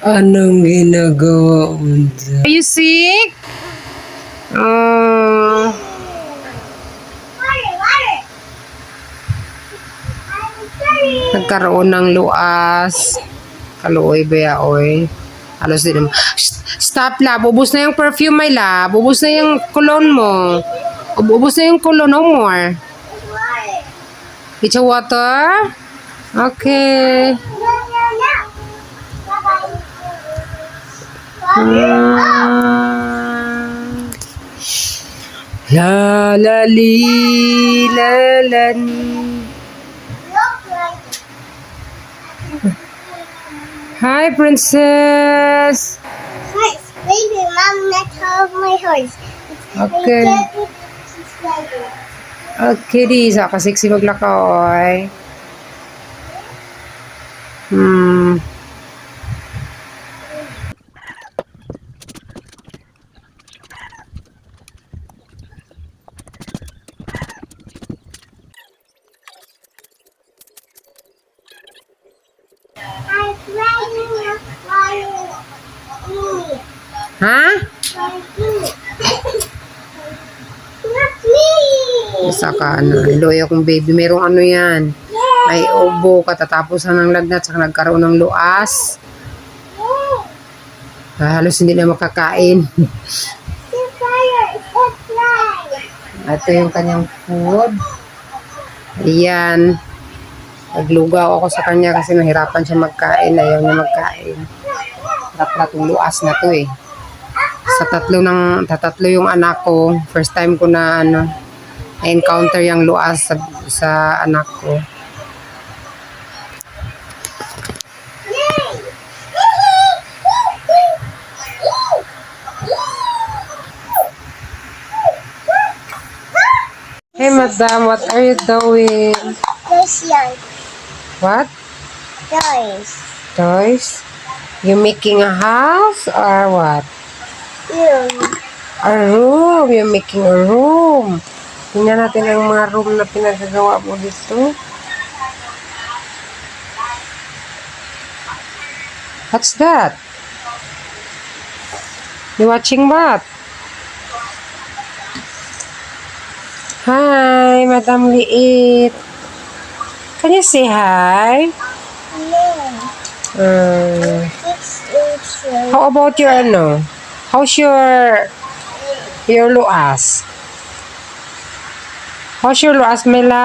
Anong ginagawa mo dyan? Are you sick? Nagkaroon ng luas. Kaluoy ba ya, oy? Halos din. Stop la. Ubus na yung perfume, may la. Ubus na yung cologne mo. Ubus na yung cologne. No more. It's a water? Okay. La la li la la ni. Hi, princess. Horse, baby, mom, let's hold my horse. Okay. Okay, di sa kasiksi maglakaw. I'm riding a fire. Ha? Not me. Isa ka, loyo kong baby. Merong ano yan. May ubo, katatapos ng lagnat, saka nagkaroon ng luas. Halos hindi na makakain. The fire is a fly. Ito yung kanyang food. Ayan. Naglugaw ako sa kanya kasi nahirapan siya magkain. Ayaw niya magkain. Harap itong luas na to eh. Tatatlo yung anak ko. First time ko na na-encounter yung luas sa anak ko. Hey madam, what are you doing? This young What? toys. Toys? You making a house or what? You. A room. You're making a room. Tingnan natin ang mga room na pinagagawa mo dito. What's that? You watching what? Hi, Madam Liit. Can you say hi? No. It's How about your How's your luas? How's your luas, Mela?